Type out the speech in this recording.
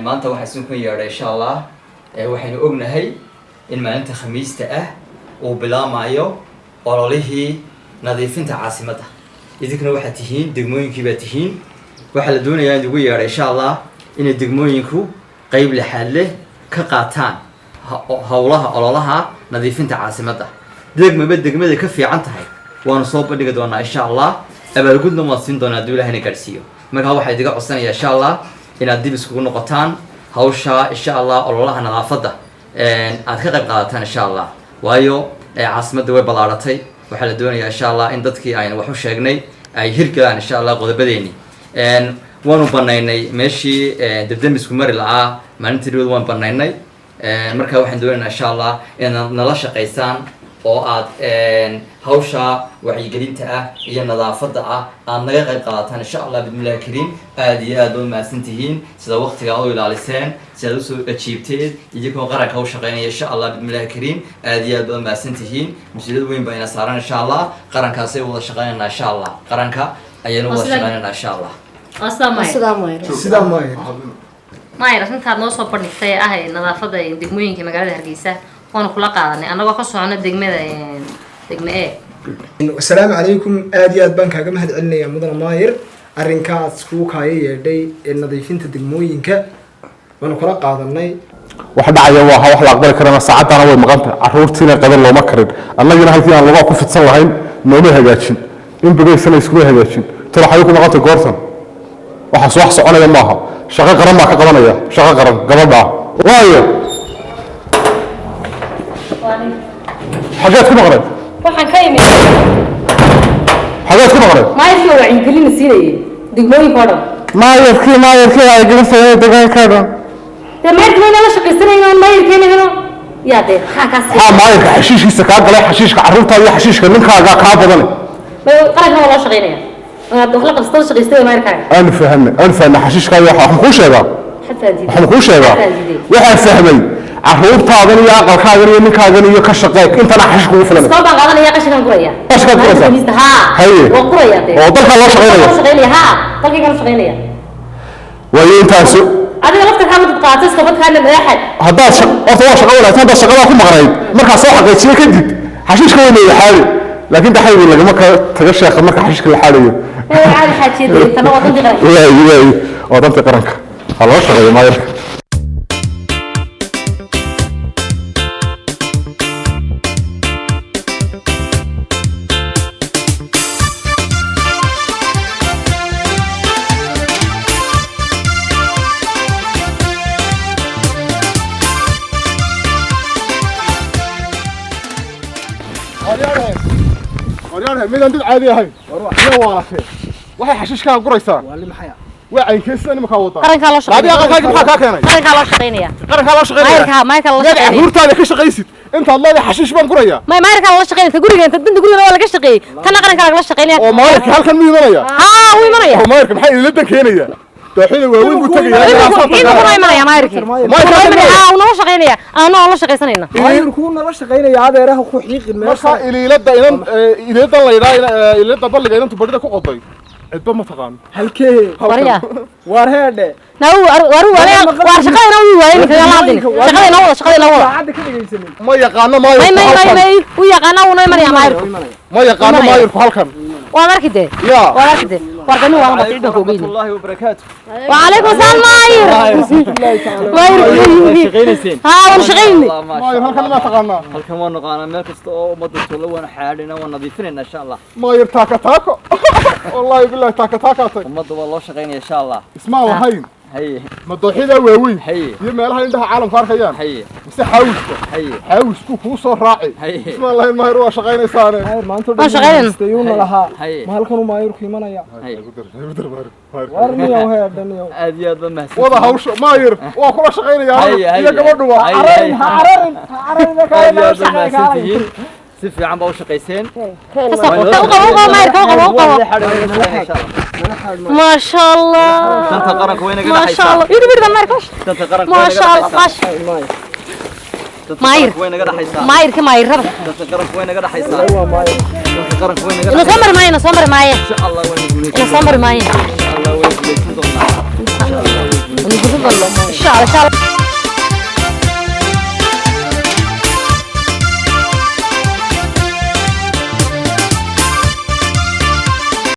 maanta waxaa isin ku yeedhay insha allah waxaynu ognahay in maalinta khamiista ah uu bilaamayo ololihii nadiifinta caasimadda idinkuna waxaad tihiin degmooyinkii baad tihiin waxaa la doonayaa in lagu yeedhay insha allah inay degmooyinku qayb lixaad leh ka qaataan howlaha ololaha nadiifinta caasimadda degmaba degmada ka fiican tahay waanu soo bandhigi doonaa insha allah abaalgudna waad siin doonaa hadduu ilahayna gaadhsiiyo markaa waxaa idiga codsanayaa insha allah inaad dib iskugu noqotaan hawsha insha allah ololaha nadaafadda aad ka qayb qaadataan insha allah waayo caasimadda way ballaaratay waxaa la doonayaa insha allah in dadkii aynu wax u sheegnay ay hirgalaan insha allah qodobadeeni waanu banaynay meeshii debdemisku mari la'aa maalintii dhawad waan banaynay markaa waxaan doonaynaa insha allah inaad nala shaqaysaan oo aad hawsha wacyigelinta ah iyo nadaafadda ah aad naga qayb qaadataan insha allah bismillahi kariim aada iyo aad baad mahadsan tihiin sida waqtiga aad u ilaaliseen sidaad usoo ajiibteen idinkoo qaranka u shaqeynaya insha allah bismillahi kariim aada iyo aad baad mahadsan tihiin mas-uuliyad weyn baa ina saaran insha allah qarankaasay wada shaqeynaynaa insha allah qaranka ayaynu wada shaqeynaynaa insha allah maayar intaad noo soo bandhigtay ah nadaafadda degmooyinka magaalada Hargeysa waanu kula qaadanay anagoo ka socona degmada degme assalaamu calaykum aad iyo aad baan kaaga mahad celinayaa mudane maayir arrinkaas kuu kaaya yeedhay nadiifinta degmooyinka waanu kula qaadanay waxa dhacaya waa wax la aqbali karana saacadana way maqanta caruurtiina qadan looma karin annagina halkii aan laga ku fidsan lahayn nooma hagaajin in bagaysana isku hagaajin tala xayo ku maqanta goortan waxa soo wax soconaya maaha shaqo qaran baa ka qabanaya shaqo qaran gabadha waayo حاجات كم غرض؟ waxaan ka imid حاجات كم غرض؟ ما يركي وعيgelin siinay degmooyin koodan ما يركي وعيgelin siinay deegaan koodan تمام ما shaqaysanayaan ma yirkeen helo yaa de xakaas ما يركي xashiishkiisa ka galay xashiishka caruurta iyo xashiishka ninkaaga ka badan qaranka wala shaqaynaya aad wax la qabsado shaqaystay ma yirkaan aan fahmay xashiishka waxa ku sheegaa waxaan ku sheegaa waxa fahmay caruurtaadan iyo aqalkaagan iyo ninkaagan iyo ka shaqeey intana xashiishku u filan soo baan qaadanaya qashinkan guraya qashinkan guraya ha waa guraya oo dalka loo shaqeynaya ha dalka kala shaqeynaya way intaas adiga lafta ka mid qaatay iska badkaana madaxad haddaad horta waa shaqo wanaagsan haddaad shaqada ku maqnayd markaa soo xaqiijiye kadib xashiishka way leeyahay laakiin taxayd lagama taga sheekha marka xashiishka la xaalayo caadi xaajiyay tan wadanta qaranka ha loo shaqeeyo maayirka ميدان دد عادي هاي يا واخي waxay xashiishka guraysaa wali maxay way keesana ma ka wada qaranka la shaqeynaya qaranka ka keenay qaranka la shaqeynaya qaranka la shaqeynaya maayirka la shaqeynaya hurtaada ka shaqeysid inta leedahay xashiish baan guraya maayirka la shaqeynaya guriga inta dinta guriga waa laga shaqeeyay tan qaranka la shaqeynaya oo maayirka halkan ma imanaya wuu imanaya oo maayirka maxay ila dan keenaya dooxida waaweyn buu tagayaa inuu ma imanaya maayirka noo shaqeynaya aan la shaqeysanayna maayirku nala shaqeynaya adeeraha ku xiiqin meesha ililada ililada balliga inantu badida ku qoday cidba ma taqaan halkee wariya war heede war shaqadina uu waayay shaqadina wada hadda ka dhageysanay ma yaqaano maayirku uu yaqaano uu imanaya maayirku ma yaqaano maayirku halkan waa markide waa markide wargani waa ma tiido ku geeyay الله وبركاته وعليكم السلام ماير shaqeynayeen waan shaqeynay maayir halkan ma taqaana halkan waan naqaana meel kasta oo umada tolo waan xaadina waan nadiifinayna insha Allah maayir taako wallahi billahi taako umada waa loo shaqeynaya insha Allah isma lahayn haye madooxida waaweyn haye iyo meelaha indhaha caalamka arkayaan haye mise xawska haye xawsku ku soo raaci isma lahayn maayir waa shaqeynaysaane maanta dhageystaayuna lahaa ma halkan uu maayirku imanaya warniyo heedaniyo aad iyo aad ma wada hawsha maayir waa kula shaqeynaya iyo gabadhuba cararin ka shaqeynaya si fiican baa u shaqeyseen ما شاء الله تنت قرنك وين قاعد ما شاء الله يدبر دماركش تنت قرنك ما شاء الله قاش ماير وين قاعد حيسان ماير كماير رب تنت قرنك وين قاعد حيسان تنت قرنك وين قاعد نصمر معي نصمر معي ان شاء الله وين نصمر معي ان شاء الله وين insha Allah